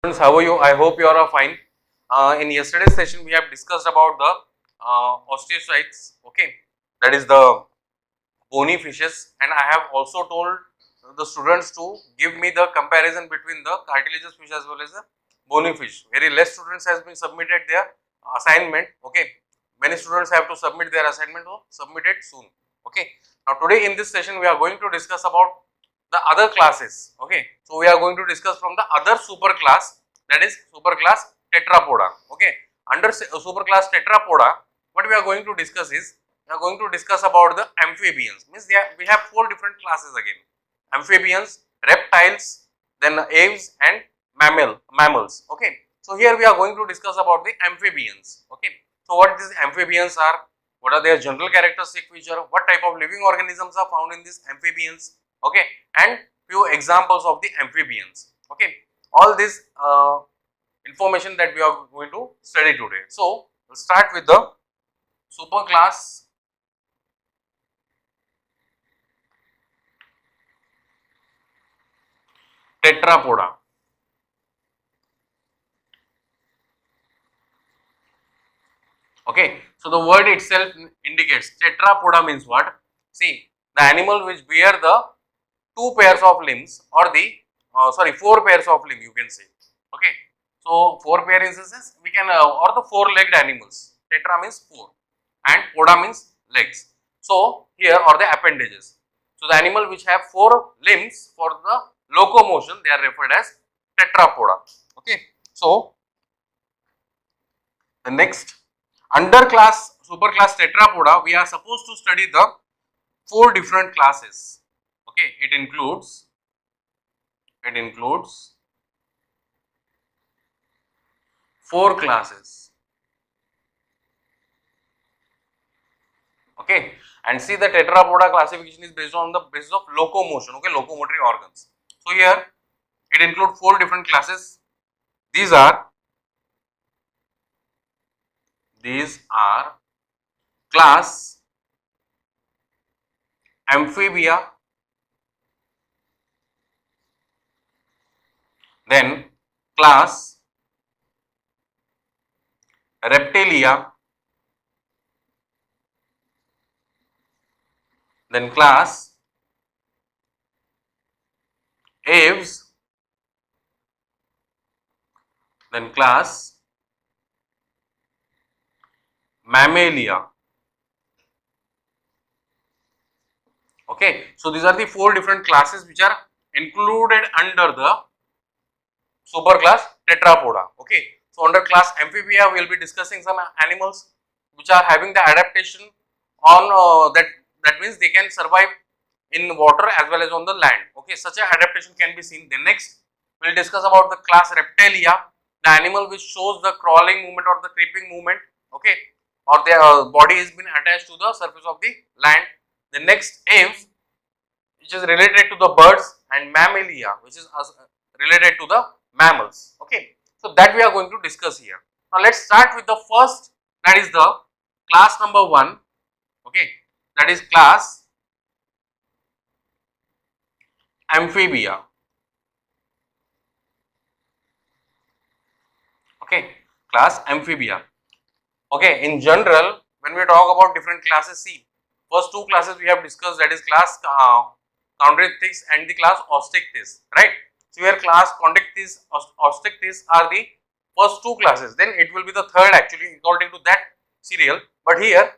Friends, how are you? I hope you are fine. In yesterday's session, we have discussed about the osteocytes, okay, that is the bony fishes, and I have also told the students to give me the comparison between the cartilaginous fish as well as the bony fish. Very less students has been submitted their assignment, okay. Many students have to submit their assignment to submit it soon, okay. Now, today in this session, we are going to discuss about the other classes, okay. So, we are going to discuss from the other super class, that is super class Tetrapoda, okay. Under super class Tetrapoda, what we are going to discuss is, we are going to discuss about the amphibians. Means we have four different classes again: amphibians, reptiles, then aves and mammals, okay. So, here we are going to discuss about the amphibians, okay. So, what these amphibians are, what are their general characteristic feature, what type of living organisms are found in these amphibians, okay, and few examples of the amphibians, okay. All this information that we are going to study today. So, we will start with the super class Tetrapoda. Okay. So, the word itself indicates Tetrapoda means what? See, the animal which bear the two pairs of limbs or the four pairs of limb, you can say, okay. So, four pair instances we can or the four legged animals. Tetra means four and poda means legs. So, here are the appendages. So, the animal which have four limbs for the locomotion, they are referred as tetrapoda, okay. So, the next under class super class Tetrapoda, we are supposed to study the four different classes, okay. It includes four classes, okay. And see, the Tetrapoda classification is based on the basis of locomotion, okay, locomotory organs. So, here it includes four different classes. These are class Amphibia, then class Reptilia, then class Aves, then class Mammalia, okay. So, these are the four different classes which are included under the super class Tetrapoda, okay. So, under class Amphibia, we will be discussing some animals which are having the adaptation on that means they can survive in water as well as on the land, okay. Such a adaptation can be seen. Then next we will discuss about the class Reptilia, the animal which shows the crawling movement or the creeping movement, okay, or their body has been attached to the surface of the land. The next Aves, which is related to the birds, and Mammalia, which is related to the mammals, okay. So, that we are going to discuss here. Now, let us start with the first, that is the class number 1, okay, that is class Amphibia, okay, class Amphibia, okay. In general, when we talk about different classes, see, first two classes we have discussed, that is class Chondrichthyes and the class Osteichthyes, right. So, here class Chondrichthyes, Osteichthyes are the first two classes, then it will be the third actually according to that serial. But here,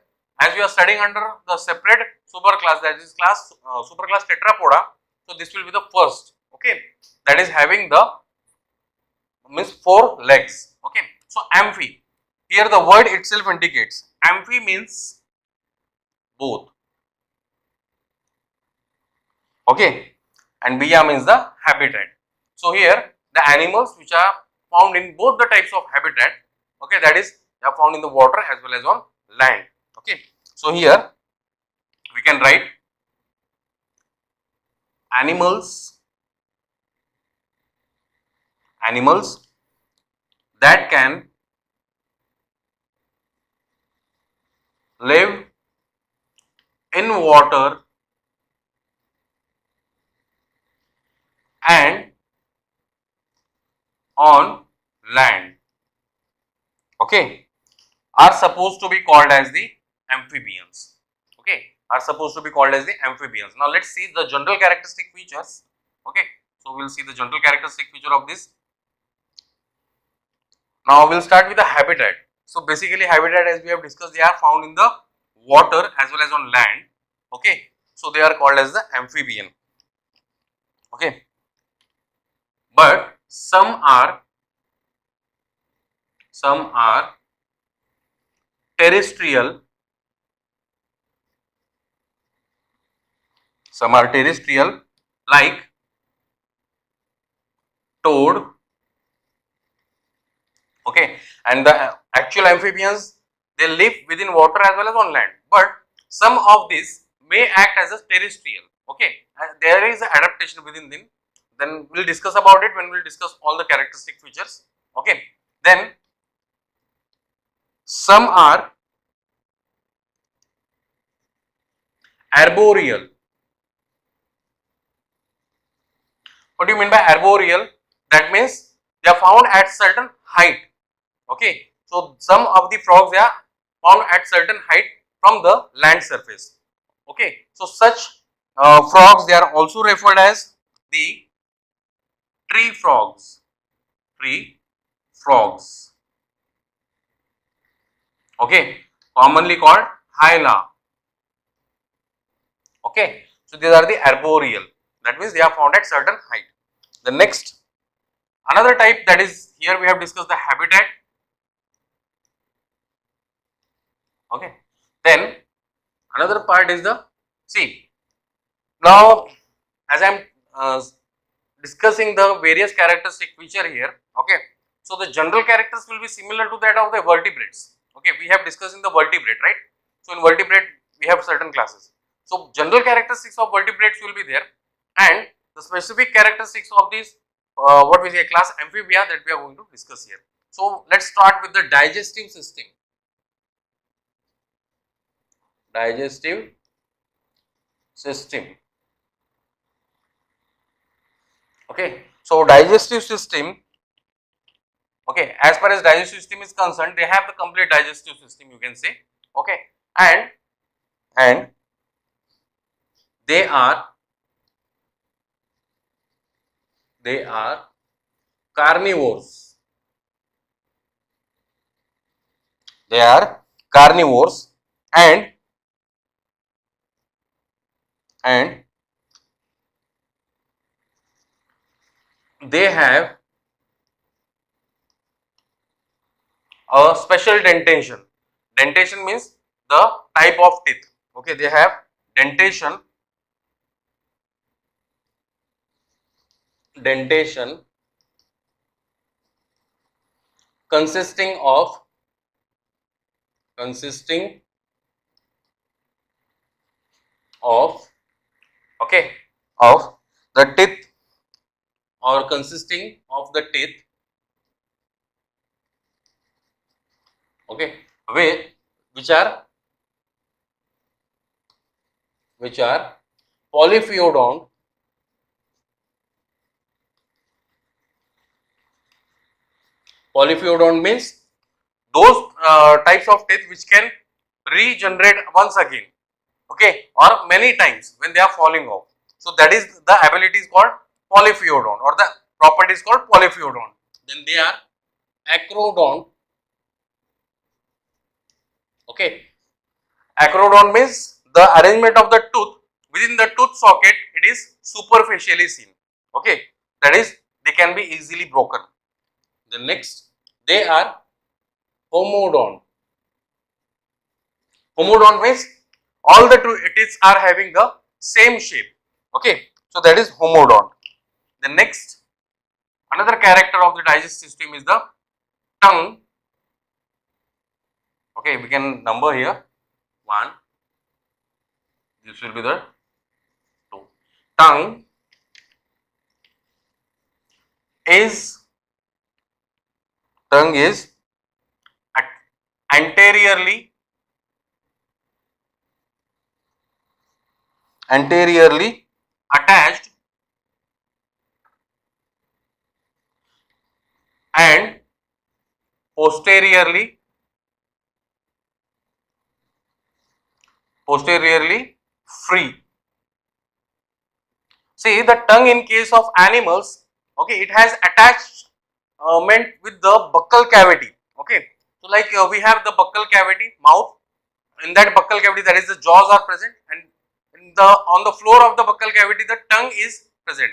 as we are studying under the separate super class, that is class super class Tetrapoda, so this will be the first, okay, that is having the means four legs, okay. So, amphi, here the word itself indicates amphi means both, okay, and bia means the habitat. So, here the animals which are found in both the types of habitat, okay, that is they are found in the water as well as on land, okay. So, here we can write animals that can live in water and on land, okay, are supposed to be called as the amphibians. Okay, are supposed to be called as the amphibians. Now let's see the general characteristic features. Okay, so we'll see the general characteristic feature of this. Now we'll start with the habitat. So basically habitat, as we have discussed, they are found in the water as well as on land. Okay, so they are called as the amphibian. Okay, but some are terrestrial, some are terrestrial like toad. Okay, and the actual amphibians, they live within water as well as on land, but some of these may act as a terrestrial. Okay, there is an adaptation within them. Then we'll discuss about it when we'll discuss all the characteristic features. Okay, then some are arboreal. What do you mean by arboreal? That means they are found at certain height. Okay, so some of the frogs, they are found at certain height from the land surface. Okay, so such frogs, they are also referred as the tree frogs. Tree frogs. Okay, commonly called hyla. Okay, so these are the arboreal. That means they are found at certain height. The next, another type, that is, here we have discussed the habitat. Okay, then another part is the, see, now as I am discussing the various characteristic feature here. Okay, so the general characters will be similar to that of the vertebrates. Okay, we have discussed in the vertebrate, right? So in vertebrate we have certain classes. So general characteristics of vertebrates will be there, and the specific characteristics of these what we say class amphibia, that we are going to discuss here. So let's start with the digestive system. Digestive system. Okay, so digestive system. Okay, as far as digestive system is concerned, they have the complete digestive system, you can say. Okay, and they are carnivores. They are carnivores, and they have a special dentation. Dentation means the type of teeth. Okay, they have dentation. Dentation consisting of consisting of okay, of the teeth, or consisting of the teeth. Okay, which are polyphyodont. Polyphyodont means those types of teeth which can regenerate once again, okay, or many times when they are falling off. So that is the ability is called polyphyodont, or the property is called polyphyodont. Then they are acrodont. Okay, acrodont means the arrangement of the tooth within the tooth socket, it is superficially seen. Okay, that is, they can be easily broken. The next, they are homodont. Homodont means all the teeth are having the same shape. Okay, so that is homodont. The next, another character of the digestive system is the tongue. Okay, we can number here 1. This will be the 2. Tongue is anteriorly attached and posteriorly free. See, the tongue in case of animals, okay, it has attachment with the buccal cavity. Okay, so like we have the buccal cavity, mouth. In that buccal cavity, that is the jaws are present, and in the on the floor of the buccal cavity, the tongue is present.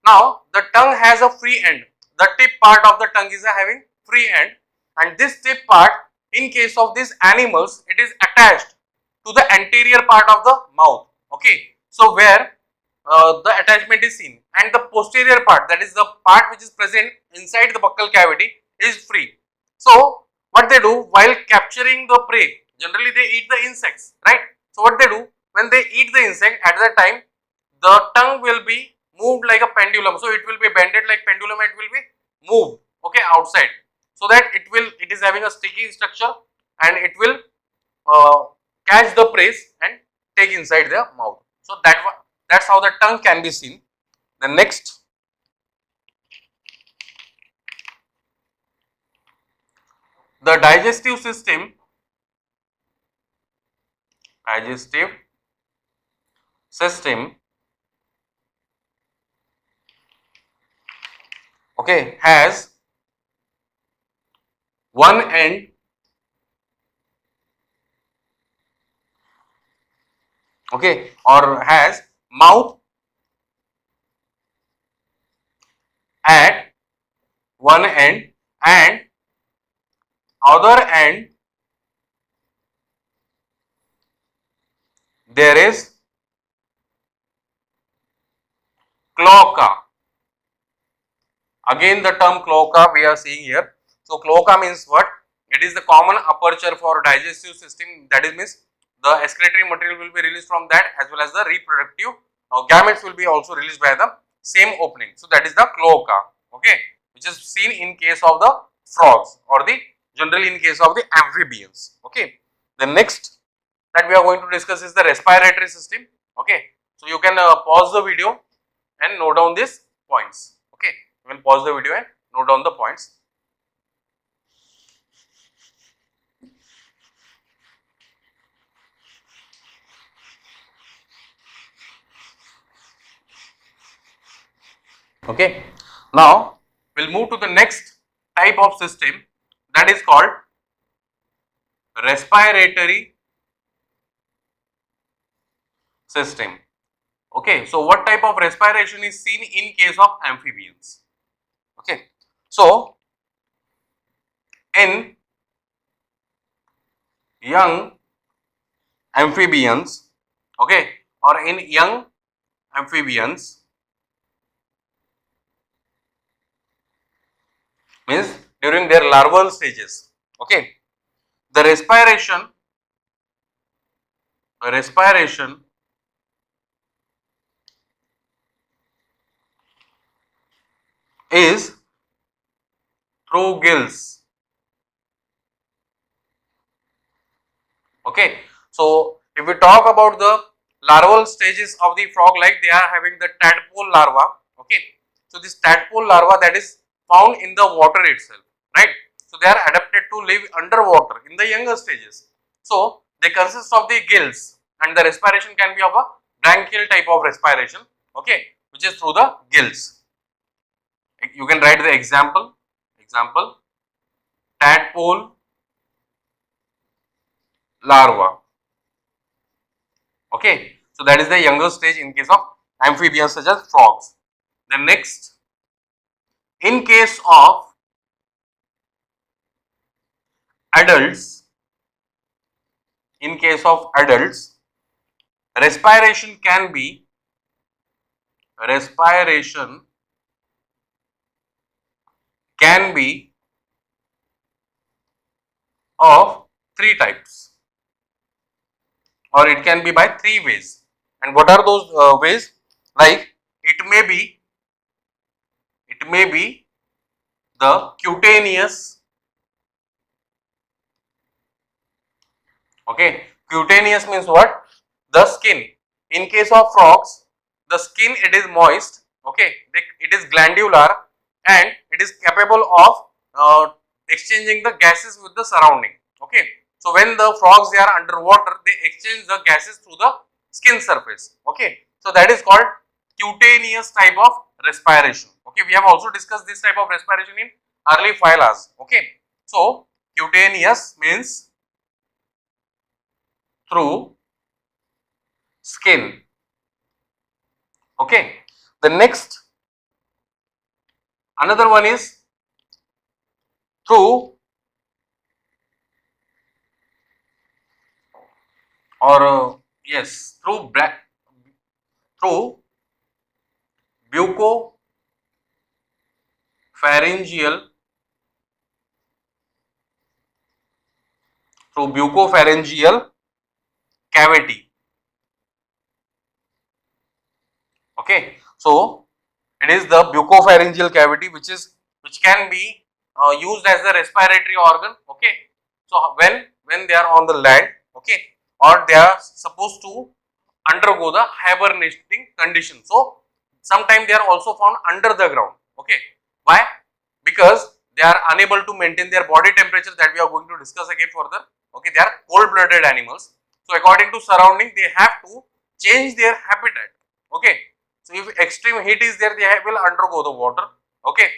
Now, the tongue has a free end. The tip part of the tongue is having free end, and this tip part, in case of these animals, it is attached to the anterior part of the mouth. Okay, so where the attachment is seen, and the posterior part, that is the part which is present inside the buccal cavity, is free. So what they do while capturing the prey, generally they eat the insects, right? So what they do, when they eat the insect, at that time the tongue will be moved like a pendulum, so it will be bended like pendulum, it will be moved, okay, outside, so that it is having a sticky structure, and it will catch the prey and take inside their mouth. So that's how the tongue can be seen. The next, the digestive system, okay, has one end, okay, or has mouth at one end, and other end there is cloaca. Again the term cloaca we are seeing here. So cloaca means what? It is the common aperture for digestive system, that is means the excretory material will be released from that, as well as the reproductive gametes will be also released by the same opening. So that is the cloaca, okay, which is seen in case of the frogs, or the generally in case of the amphibians. Okay, the next that we are going to discuss is the respiratory system. Okay, so you can pause the video and note down these points. Okay, you can pause the video and note down the points. Okay, now we'll move to the next type of system, that is called respiratory system. Okay, so what type of respiration is seen in case of amphibians? Okay, so in young amphibians, okay, or in young amphibians, means during their larval stages, okay, the respiration is through gills. Okay, so if we talk about the larval stages of the frog, like they are having the tadpole larva. Okay, so this tadpole larva, that is found in the water itself, right? So they are adapted to live underwater in the younger stages. So they consist of the gills, and the respiration can be of a branchial type of respiration, okay, which is through the gills. You can write the example tadpole larva. Okay, so that is the younger stage in case of amphibians such as frogs. The next, in case of adults, respiration can be of three types, or it can be by three ways. And what are those ways? Like it may be the cutaneous. Okay, cutaneous means what? The skin. In case of frogs, the skin, it is moist. Okay, it is glandular, and it is capable of exchanging the gases with the surrounding. Okay, so when the frogs they are underwater, they exchange the gases through the skin surface. Okay, so that is called cutaneous type of respiration. Okay, we have also discussed this type of respiration in early phylas. Okay, so cutaneous means through skin. Okay, the next another one is through or yes through bucopharyngeal cavity. Okay, so it is the bucopharyngeal cavity which can be used as a respiratory organ. Okay, so when they are on the land, okay, or they are supposed to undergo the hibernating condition. So sometimes they are also found under the ground. Okay, why? Because they are unable to maintain their body temperature, that we are going to discuss again further. Okay, they are cold blooded animals. So according to surrounding, they have to change their habitat. Okay, so if extreme heat is there, they will undergo the water. Okay,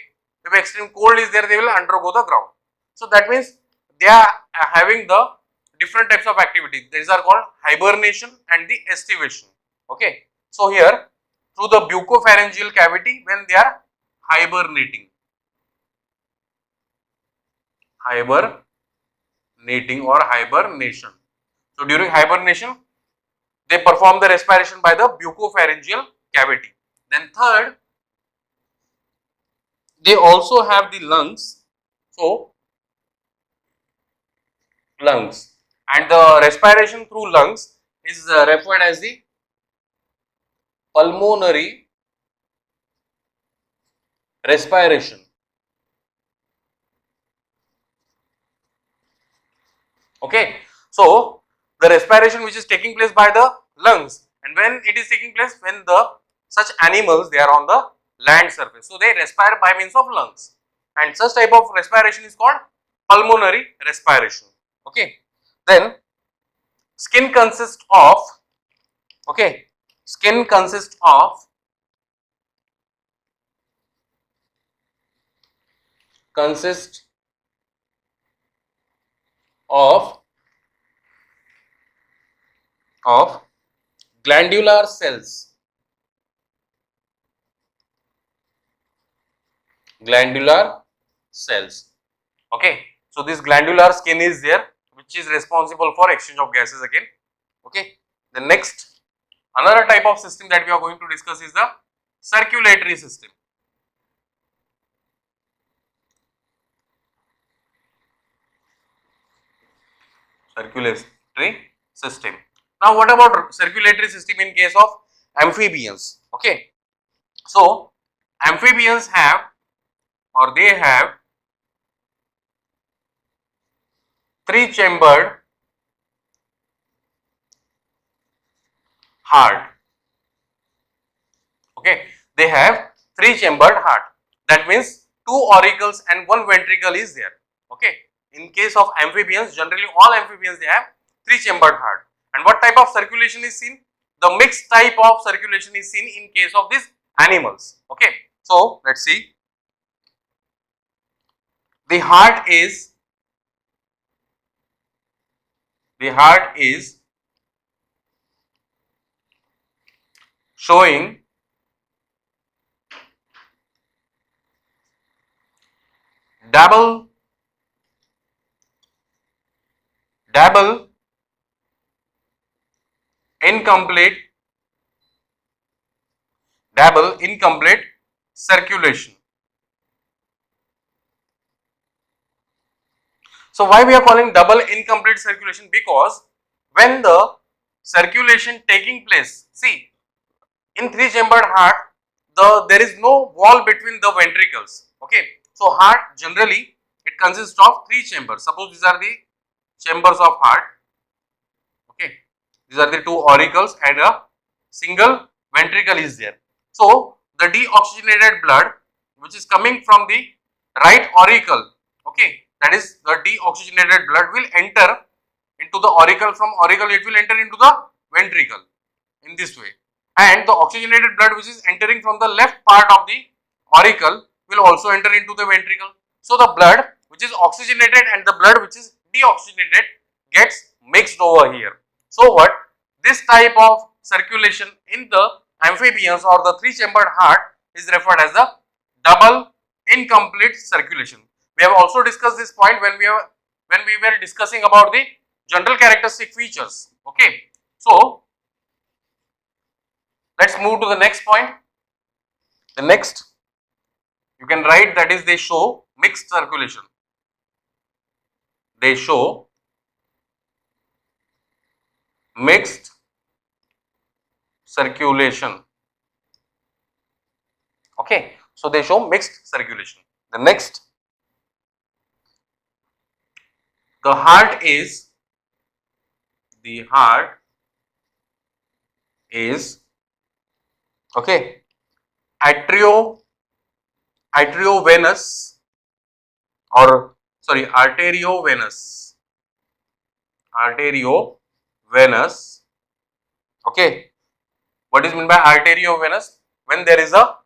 if extreme cold is there, they will undergo the ground. So that means they are having the different types of activities. These are called hibernation and the estivation. Okay, so here through the bucopharyngeal cavity when they are hibernating or hibernation. So during hibernation, they perform the respiration by the bucopharyngeal cavity. Then third, they also have the lungs. So lungs, and the respiration through lungs is referred as the pulmonary respiration. Okay, so the respiration which is taking place by the lungs, and when it is taking place when the such animals they are on the land surface, so they respire by means of lungs, and such type of respiration is called pulmonary respiration. Okay, then skin consists of skin consists of consist of glandular cells. Okay, so this glandular skin is there which is responsible for exchange of gases again. Okay, the next another type of system that we are going to discuss is the circulatory system. Circulatory system. Now what about circulatory system in case of amphibians? Okay, so amphibians have or they have three chambered heart. Okay, they have three chambered heart. That means two auricles and one ventricle is there. Okay, in case of amphibians, generally all amphibians they have three chambered heart. And what type of circulation is seen? The mixed type of circulation is seen in case of these animals. Okay, so let's see. The heart is showing double incomplete circulation. So why we are calling double incomplete circulation? Because when the circulation taking place, see in three chambered heart, there is no wall between the ventricles. Okay, so heart generally it consists of three chambers. Suppose these are the chambers of heart. Okay, these are the two auricles and a single ventricle is there. So the deoxygenated blood which is coming from the right auricle Okay, that is the deoxygenated blood will enter into the auricle. From auricle it will enter into the ventricle in this way, and the oxygenated blood which is entering from the left part of the auricle will also enter into the ventricle. So the blood which is oxygenated and the blood which is deoxygenated gets mixed over here. So what, this type of circulation in the amphibians or the three chambered heart is referred as the double incomplete circulation. We have also discussed this point when we were discussing about the general characteristic features. Okay, so let's move to the next point. The next you can write, that is, they show mixed circulation. They show mixed circulation. Okay, so they show mixed circulation. The next, the heart is okay, arteriovenous or sorry arteriovenous. Okay, what is meant by arteriovenous? When there is a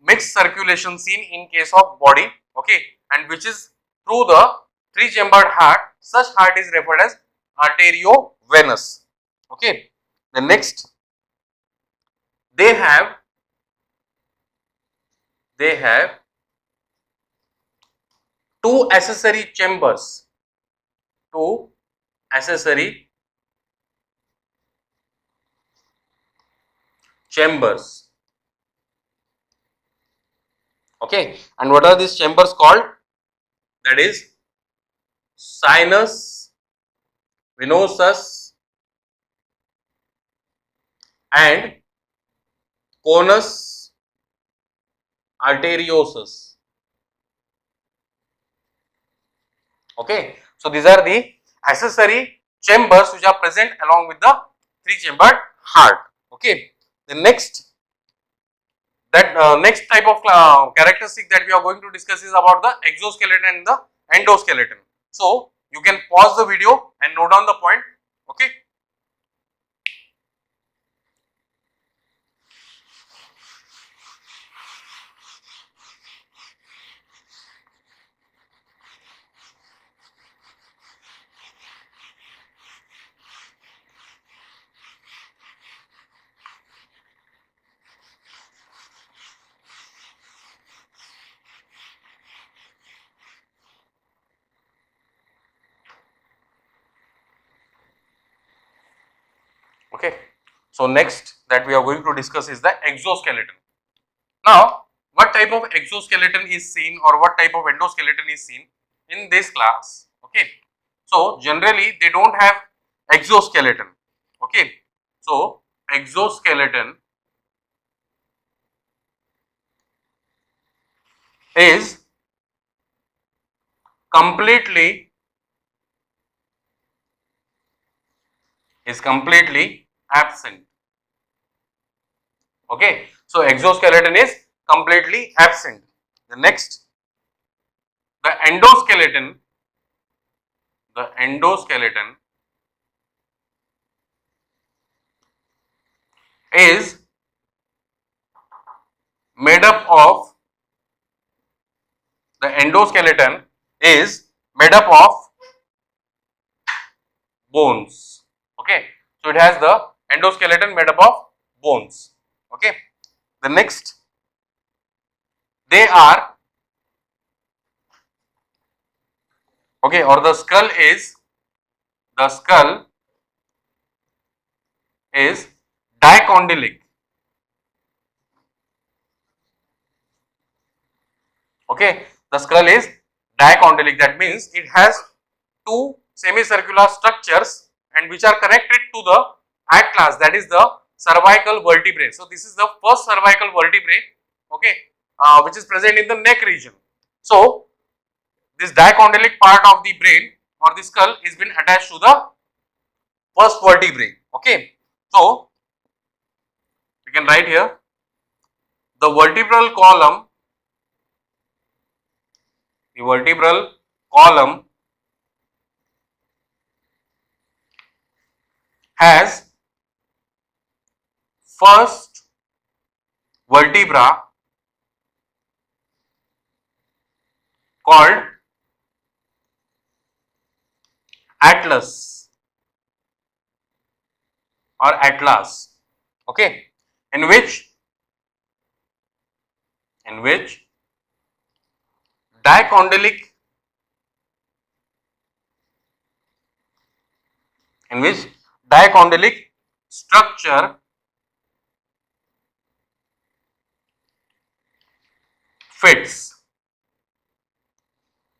mixed circulation seen in case of body, okay, and which is through the three chambered heart, such heart is referred as arteriovenous. Okay, the next, they have two accessory chambers. Two accessory chambers. Okay, and what are these chambers called? That is sinus venosus and conus arteriosus. Okay, so these are the accessory chambers which are present along with the three chambered heart. Okay, the next, next type of characteristic that we are going to discuss is about the exoskeleton and the endoskeleton. So you can pause the video and note down the point. Okay. Okay, so next that we are going to discuss is the exoskeleton. Now, what type of exoskeleton is seen or what type of endoskeleton is seen in this class? Okay, so generally they don't have exoskeleton. Okay, so exoskeleton is completely absent. Okay, so exoskeleton is completely absent. The next, the endoskeleton is made up of bones. Okay, so it has the endoskeleton made up of bones. Okay, the next, they are okay, or the skull is dicondylic. Okay, the skull is dicondylic. That means it has two semicircular structures and which are connected to the atlas, that is the cervical vertebrae. So this is the first cervical vertebrae, okay, which is present in the neck region. So this dicondylic part of the brain or the skull is been attached to the first vertebrae. Okay, so we can write here the vertebral column has first vertebra called atlas or atlas, okay, in which dicondylic in which dicondylic structure fits.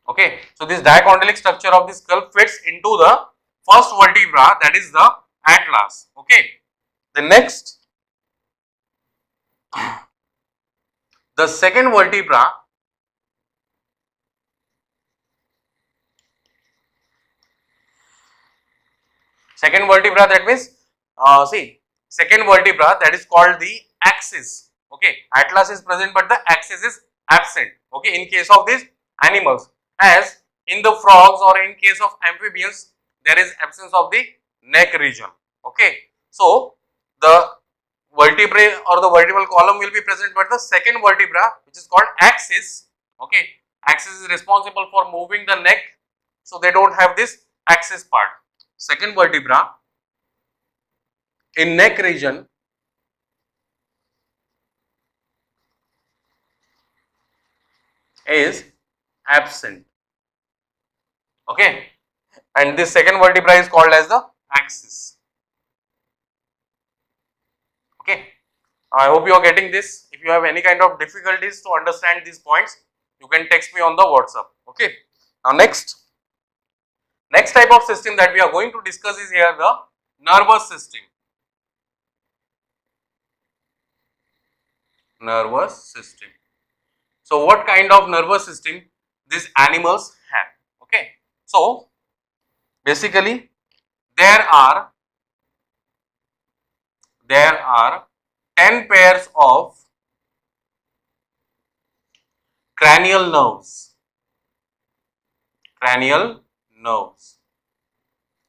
Okay, so this dicondylic structure of the skull fits into the first vertebra, that is the atlas. Okay, the next, the second vertebra that means see, second vertebra, that is called the axis. Okay, atlas is present but the axis is absent. Okay, in case of these animals, as in the frogs or in case of amphibians, there is absence of the neck region. Okay, so the vertebrae or the vertebral column will be present but the second vertebra, which is called axis, okay, axis is responsible for moving the neck, so they don't have this axis part. Second vertebra in neck region is absent. Okay, and this second vertebra is called as the axis. Okay, I hope you are getting this. If you have any kind of difficulties to understand these points, you can text me on the WhatsApp. Okay, now next type of system that we are going to discuss is here the nervous system. Nervous system. So what kind of nervous system these animals have? Okay, so basically there are 10 pairs of cranial nerves.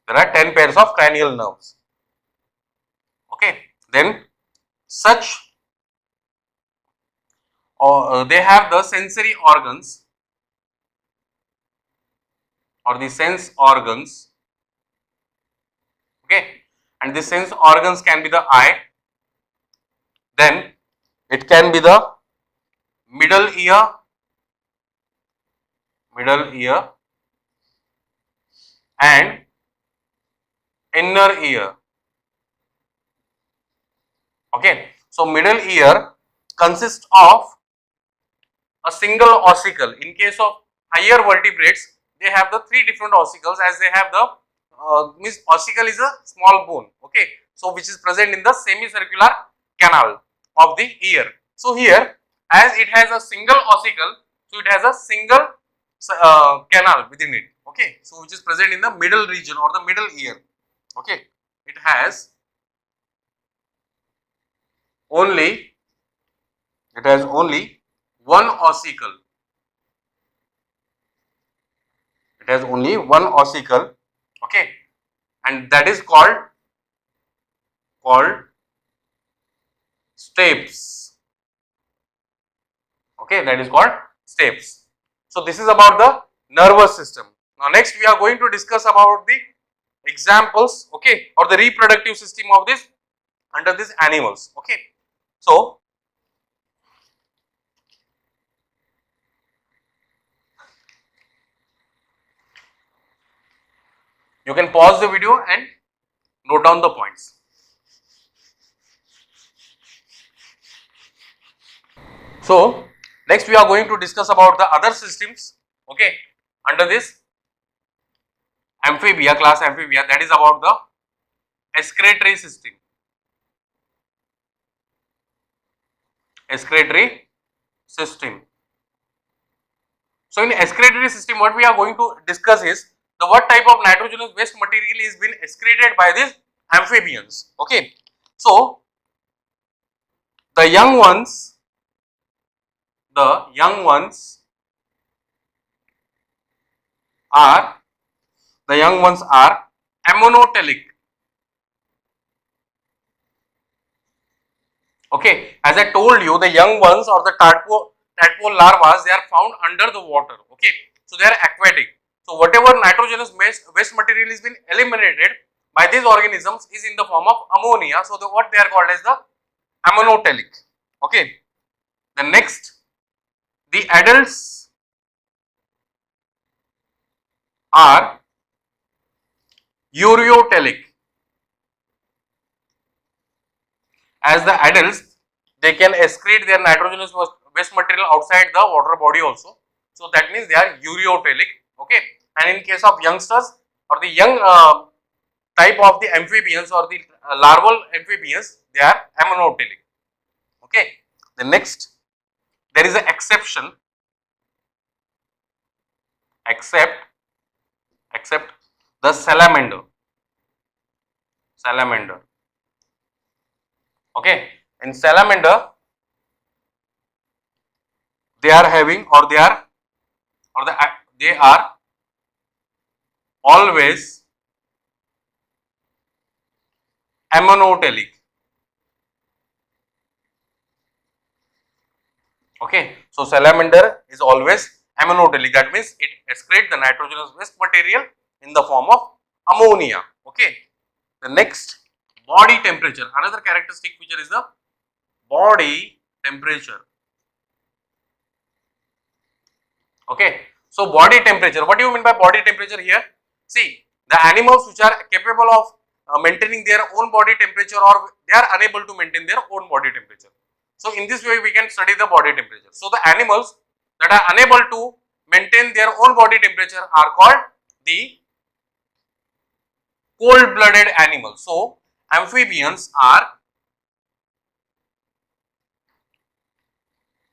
There are 10 pairs of cranial nerves. Okay, then such they have the sensory organs or the sense organs. Okay, and the sense organs can be the eye, then it can be the middle ear, and inner ear. Okay, so middle ear consists of a single ossicle. In case of higher vertebrates, they have the 3 different ossicles, as they have the means ossicle is a small bone. Okay, so which is present in the semicircular canal of the ear. So here, as it has a single ossicle, so it has a single canal within it. Okay, so which is present in the middle region or the middle ear. Okay, it has only one ossicle. It has only one ossicle. Okay, and that is called stapes. Okay, that is called stapes. So this is about the nervous system. Now next we are going to discuss about the examples, okay, or the reproductive system of this under these animals. Okay, so you can pause the video and note down the points. So next we are going to discuss about the other systems, okay, under this amphibia, class amphibia, that is about the excretory system. So in excretory system, what we are going to discuss is the what type of nitrogenous waste material is being excreted by these amphibians. Okay, so the young ones are, the young ones are ammonotelic. Okay, as I told you, the young ones or the tadpole larvae, they are found under the water. Okay, so they are aquatic. So whatever nitrogenous waste material is been eliminated by these organisms is in the form of ammonia. So what they are called as the ammonotelic. Okay, the next, the adults are ureotelic. As the adults, they can excrete their nitrogenous waste material outside the water body also. So that means they are ureotelic. Okay, and in case of youngsters or the young type of the amphibians or the larval amphibians, they are ammonotelic. Okay, the next, there is an exception, except the salamander. Okay, in salamander, they are having or they are always ammonotelic. Okay, so salamander is always ammonotelic. That means it excretes the nitrogenous waste material in the form of ammonia. Okay, the next, body temperature. Another characteristic feature is the body temperature. Okay, so body temperature. What do you mean by body temperature here? See, the animals which are capable of maintaining their own body temperature, or they are unable to maintain their own body temperature. So in this way we can study the body temperature. So the animals that are unable to maintain their own body temperature are called the cold blooded animals. So amphibians are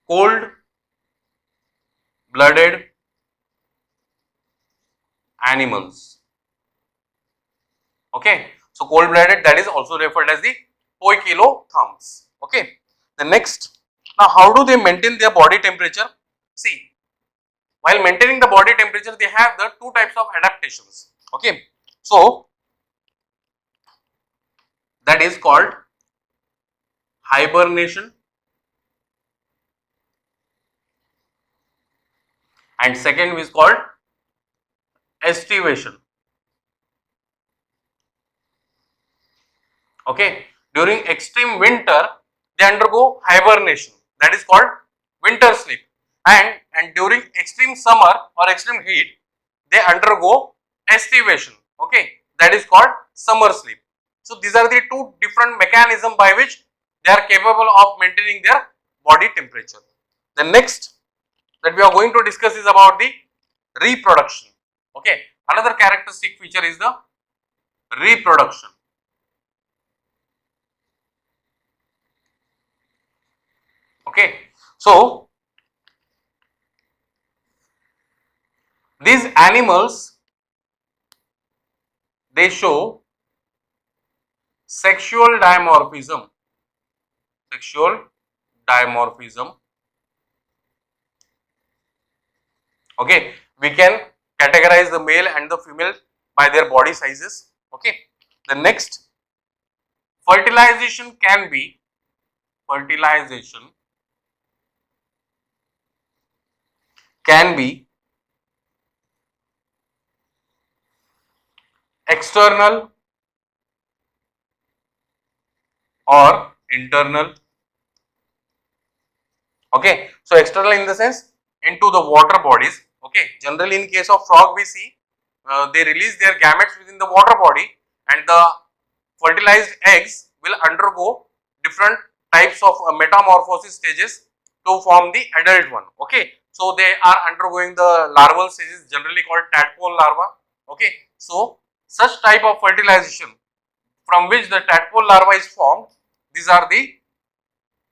cold blooded animals. Okay, so cold blooded, that is also referred as the poikilotherms. Okay, the next, now how do they maintain their body temperature? See, while maintaining the body temperature, they have the two types of adaptations. Okay, so that is called hibernation, and second is called estivation. Okay, during extreme winter, they undergo hibernation, that is called winter sleep, and during extreme summer or extreme heat, they undergo estivation. Okay, that is called summer sleep. So these are the two different mechanisms by which they are capable of maintaining their body temperature. The next that we are going to discuss is about the reproduction. Okay, another characteristic feature is the reproduction. Okay, so these animals, they show sexual dimorphism. Okay, we can categorize the male and the female by their body sizes. Okay, the next, fertilization can be external or internal. Okay, so external in the sense into the water bodies. Okay, generally in case of frog we see they release their gametes within the water body, and the fertilized eggs will undergo different types of metamorphosis stages to form the adult one. Okay, so they are undergoing the larval stages, generally called tadpole larva. Okay, so such type of fertilization from which the tadpole larva is formed, these are the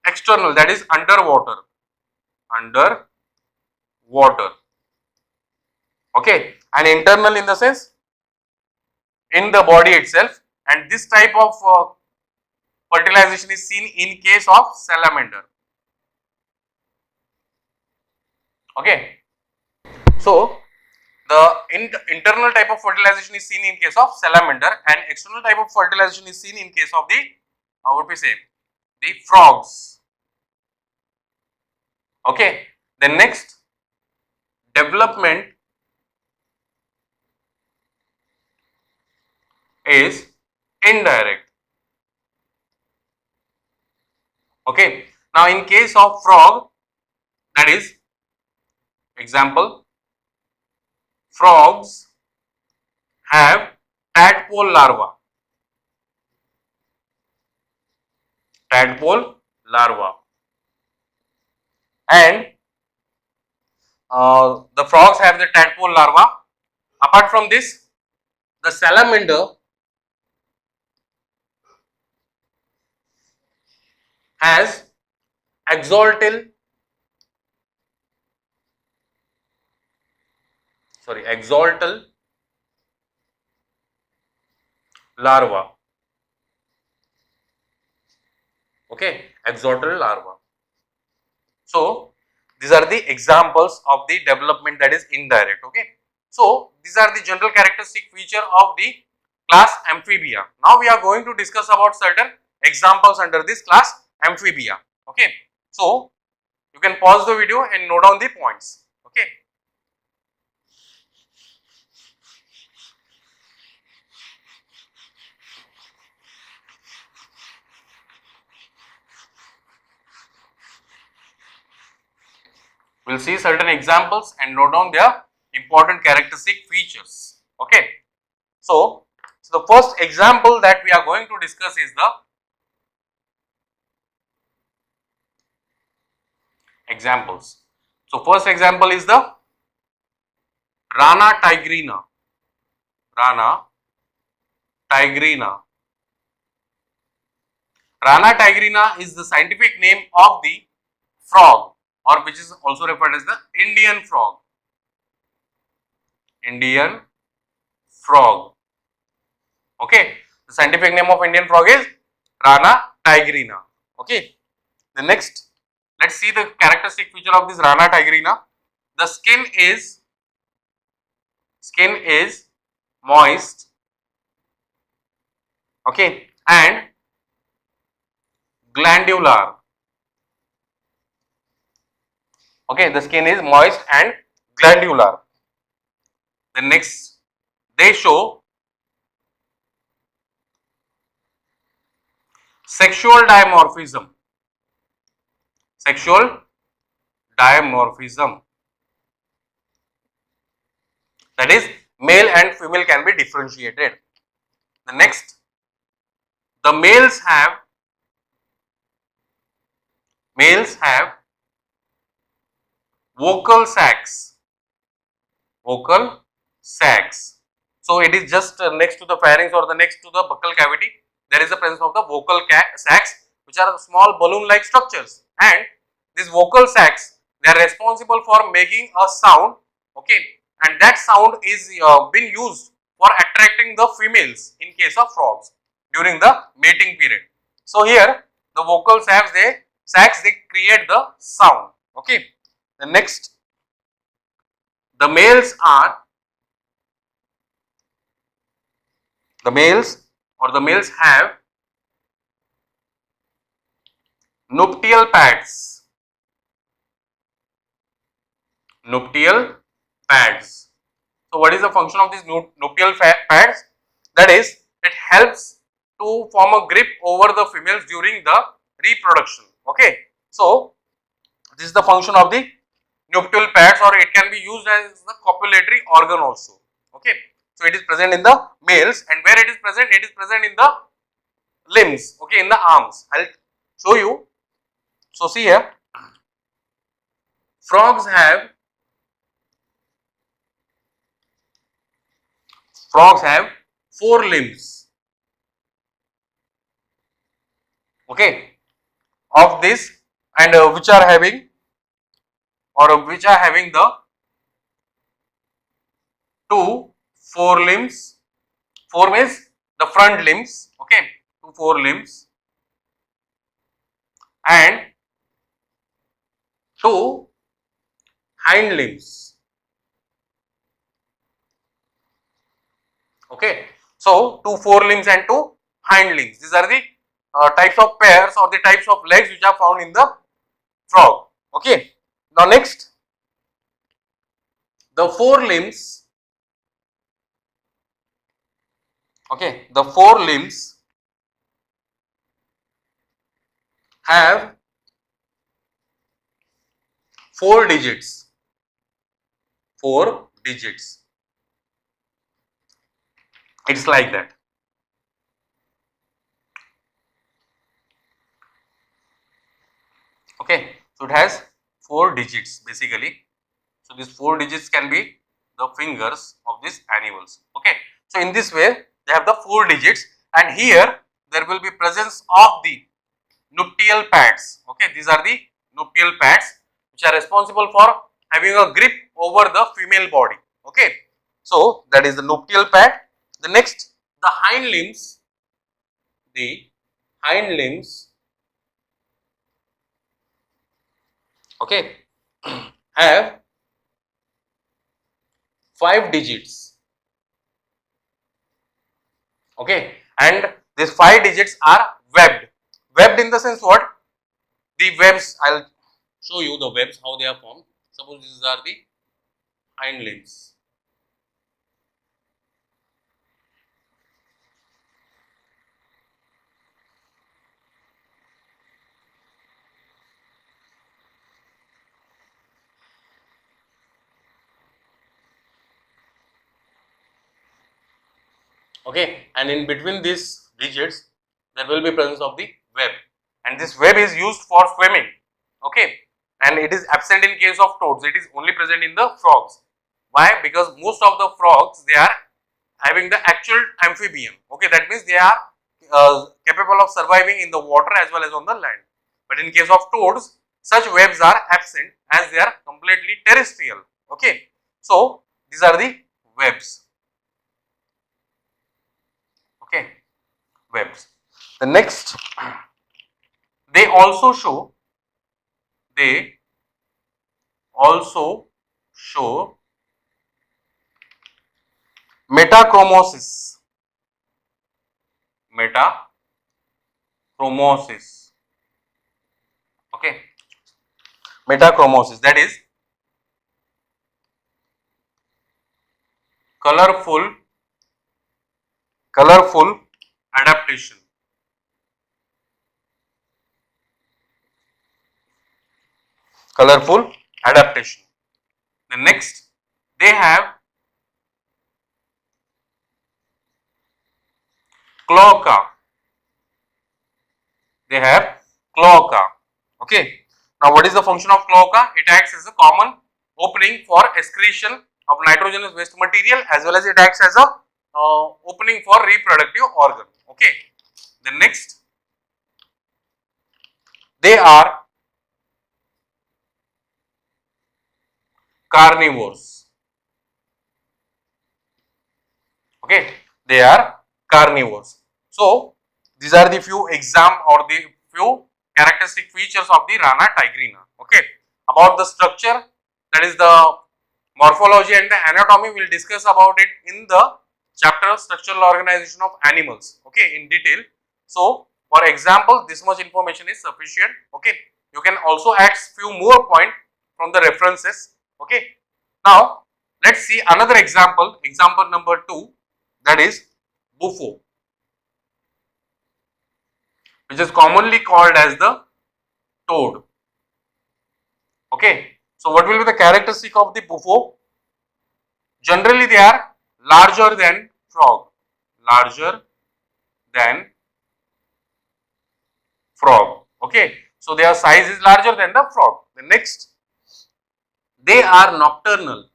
external, that is underwater. Okay, and internal in the sense in the body itself, and this type of fertilization is seen in case of salamander. Okay, so internal type of fertilization is seen in case of salamander, and external type of fertilization is seen in case of the what we say, the frogs. Okay. Then next, development is indirect. Okay. Now in case of frog, that is example, frogs have tadpole larva. Tadpole larva. And the frogs have the tadpole larva. Apart from this, the salamander has axolotl larva. Okay, axolotl larva. So these are the examples of the development that is indirect. Okay, so these are the general characteristic feature of the class Amphibia. Now we are going to discuss about certain examples under this class Amphibia. Okay, so you can pause the video and note down the points. Okay. We will see certain examples and note down their important characteristic features. Okay. So the first example that we are going to discuss is the examples. So first example is the Rana tigrina. Rana tigrina. Rana tigrina is the scientific name of the frog, or which is also referred as the Indian frog. Indian frog. Okay. The scientific name of Indian frog is Rana tigrina. Okay. The next, let's see the characteristic feature of this Rana tigrina. The skin is moist. Okay, and glandular. Okay, the skin is moist and glandular. The next, they show sexual dimorphism. Sexual dimorphism. That is, male and female can be differentiated. The next, the males have vocal sacs. Vocal sacs. So it is just next to the pharynx or the next to the buccal cavity. There is a presence of the vocal sacs, which are small balloon-like structures, and these vocal sacs, they are responsible for making a sound. Okay, and that sound is been used for attracting the females in case of frogs during the mating period. So here the vocal sacs they create the sound. Okay. The next, the males have nuptial pads. Nuptial pads. So what is the function of these nuptial pads? That is, it helps to form a grip over the females during the reproduction. Okay. So this is the function of the nuptial pads, or it can be used as the copulatory organ also. Okay. So it is present in the males, and where it is present in the limbs, okay, in the arms. I will show you. So see here, frogs have four limbs. Okay, of this, and which are having the two forelimbs. Four means the front limbs. Okay, two forelimbs and two hind limbs. Okay, so two forelimbs and two hind limbs. These are the types of pairs or the types of legs which are found in the frog. Okay, now next, the forelimbs. Okay, the forelimbs have 4 digits. 4 digits. It's like that. Okay, so it has 4 digits basically. So these 4 digits can be the fingers of these animals. Okay, so in this way they have the 4 digits, and here there will be presence of the nuptial pads. Okay, these are the nuptial pads which are responsible for having a grip over the female body. Okay, so that is the nuptial pad. The next, the hind limbs. The hind limbs, okay, have 5 digits. Okay, and these 5 digits are webbed. Webbed in the sense what? The webs, I'll show you the webs, how they are formed. Suppose these are the hind limbs. Okay, and in between these digits there will be presence of the web, and this web is used for swimming. Okay, and it is absent in case of toads. It is only present in the frogs. Why? Because most of the frogs, they are having the actual amphibian. Okay, that means they are capable of surviving in the water as well as on the land. But in case of toads, such webs are absent as they are completely terrestrial. Okay, so these are the webs. Okay, webs. The next, they also show, they also show metachromosis. Metachromosis. Okay, metachromosis, that is colorful adaptation. Colorful adaptation. The next, they have cloaca. They have cloaca. Okay. Now, what is the function of cloaca? It acts as a common opening for excretion of nitrogenous waste material, as well as it acts as a opening for reproductive organ. Okay. The next, they are carnivores. Okay, they are carnivores. So these are the few or the few characteristic features of the Rana tigrina. Okay, about the structure, that is the morphology and the anatomy, we will discuss about it in the chapter structural organization of animals. Okay, in detail. So for example, this much information is sufficient. Okay, you can also add few more points from the references. Okay, now let's see another example. Example number 2, that is bufo, which is commonly called as the toad. Okay, so what will be the characteristic of the bufo? Generally, they are larger than frog. Larger than frog. Okay, so their size is larger than the frog. The next, they are nocturnal.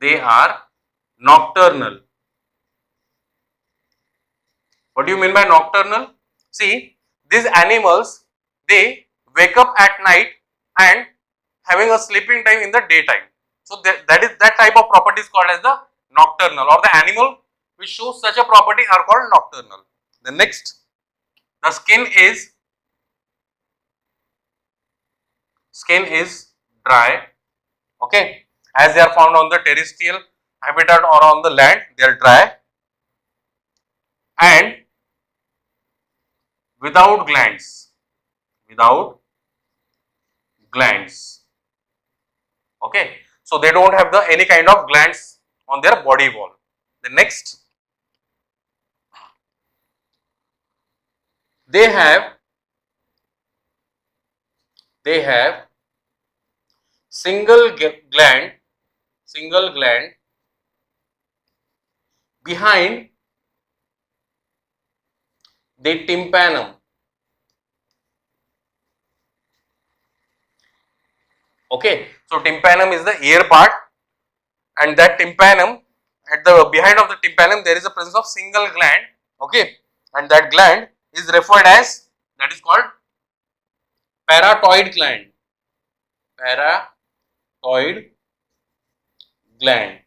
They are nocturnal. What do you mean by nocturnal? See, these animals, they wake up at night and having a sleeping time in the daytime. So that type of property is called as the nocturnal, or the animal which shows such a property are called nocturnal. The next, the skin is dry. Okay, as they are found on the terrestrial habitat or on the land, they are dry and without glands, without glands. Okay, so they don't have the any kind of glands on their body wall. The next, they have single gland behind the tympanum. Okay, so tympanum is the ear part, and that tympanum, at the behind of the tympanum there is a presence of single gland. Okay, and that gland is referred as, that is called parotid gland. Parotid gland.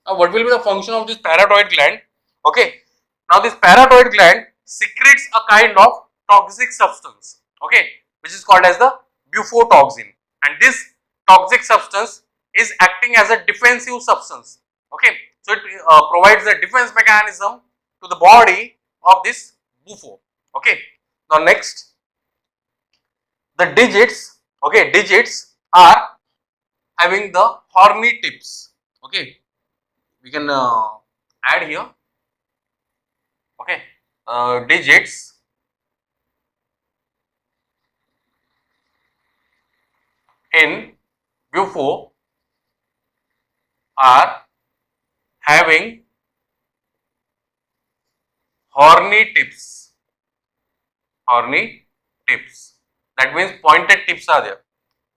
Now, what will be the function of this parotid gland? Okay, now this parotid gland secretes a kind of toxic substance, okay, which is called as the bufotoxin, and this toxic substance is acting as a defensive substance. Okay, so it provides a defense mechanism to the body of this bufo. Okay, now next, the digits, okay, digits are having the horny tips. Okay, we can add here. Okay, digits in bufo are having horny tips. Horny tips. That means pointed tips are there.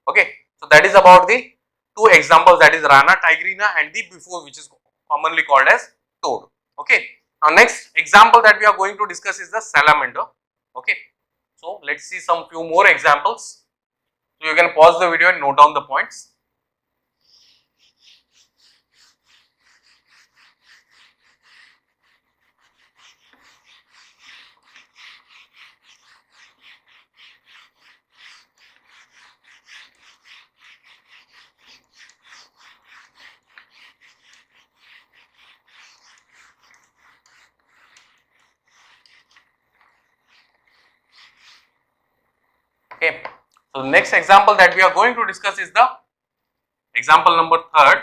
Okay, so that is about the two examples, that is Rana tigrina and the bufo, which is commonly called as toad. Okay, now next example that we are going to discuss is the salamander. Okay, so let's see some few more examples. So you can pause the video and note down the points. Okay, so the next example that we are going to discuss is the example number 3rd,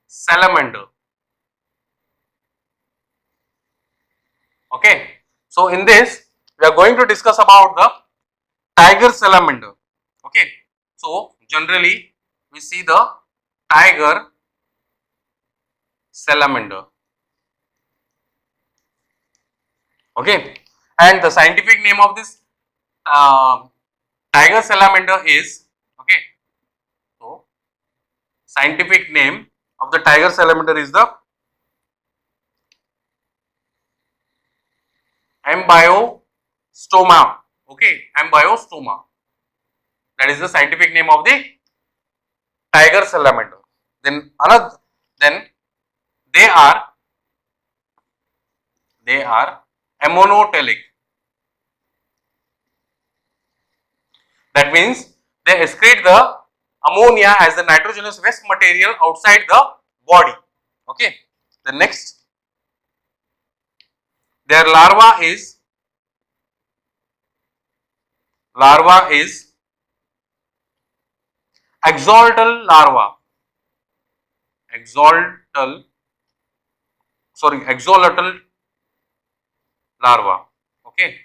salamander. Okay, so in this we are going to discuss about the tiger salamander. Okay, so generally we see the tiger salamander. Okay, and the scientific name of this tiger salamander is, okay, so scientific name of the tiger salamander is the Ambiostoma. Okay, Ambiostoma. That is the scientific name of the tiger salamander. Then another, then they are ammonotelic. That means they excrete the ammonia as the nitrogenous waste material outside the body. Okay. The next, their larva is axolotl larva. Axolotl larva. Okay.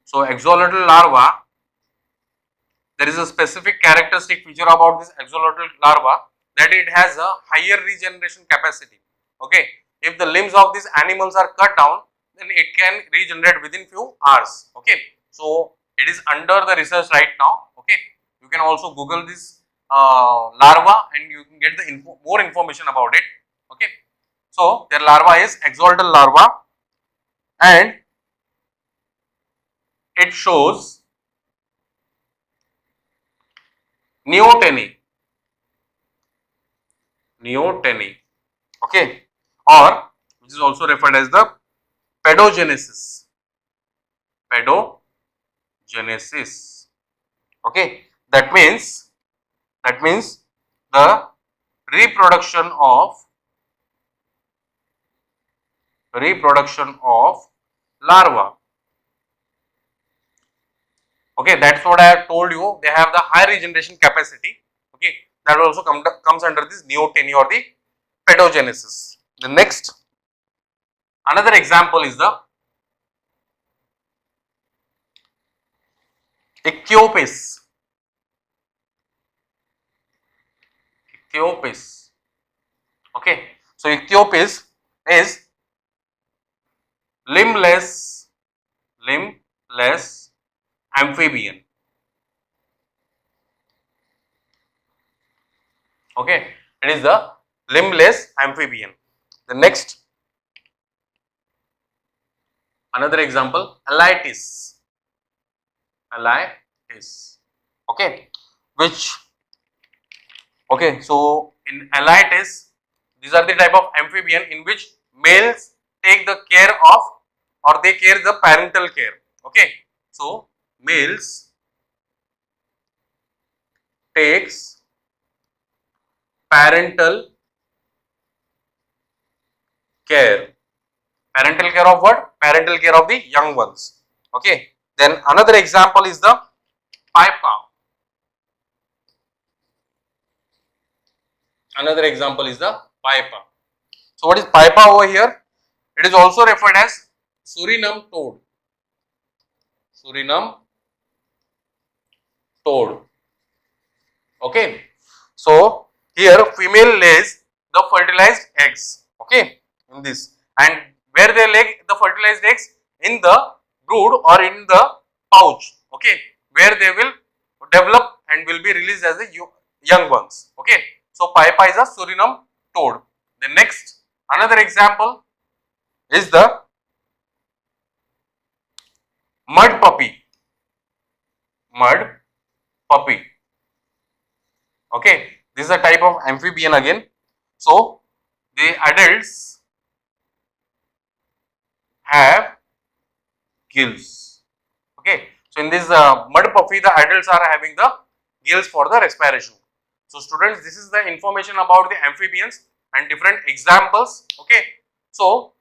So axolotl larva, there is a specific characteristic feature about this axolotl larva, that it has a higher regeneration capacity. Okay, if the limbs of these animals are cut down, then it can regenerate within few hours. Okay, so it is under the research right now. Okay, you can also Google this larva and you can get the more information about it. Okay, so their larva is axolotl larva, and it shows neoteny, okay, or which is also referred as the pedogenesis. Okay, that means the reproduction of reproduction of larva. Okay, that's what I have told you. They have the high regeneration capacity. Okay, that also comes under this neoteny or the pedogenesis. The next, another example is the Ichthyopis. Ichthyopis. Okay, so Ichthyopis is limbless amphibian. Okay, it is the limbless amphibian. The next, another example, Elatis. Okay, which, okay, so in Elatis, these are the type of amphibian in which males take the care of, or they care the parental care. Okay, so males takes parental care. Parental care of what? Parental care of the young ones. Okay. Then another example is the pipa. Another example is the pipa. So what is pipa over here? It is also referred as Suriname toad. Suriname toad. Okay. So here female lays the fertilized eggs. Okay. In this, and where they lay the fertilized eggs? In the brood or in the pouch. Okay. Where they will develop and will be released as the young ones. Okay. So pipa is a Suriname toad. The next, another example is the mud puppy. Mud puppy. Okay, this is a type of amphibian again. So the adults have gills. Okay, so in this mud puppy, the adults are having the gills for the respiration. So students, this is the information about the amphibians and different examples. Okay, so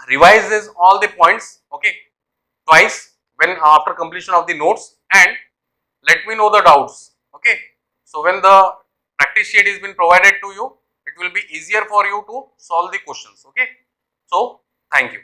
revise this all the points. Okay, twice when after completion of the notes, and let me know the doubts. Okay, so when the practice sheet is been provided to you, it will be easier for you to solve the questions. Okay, so thank you.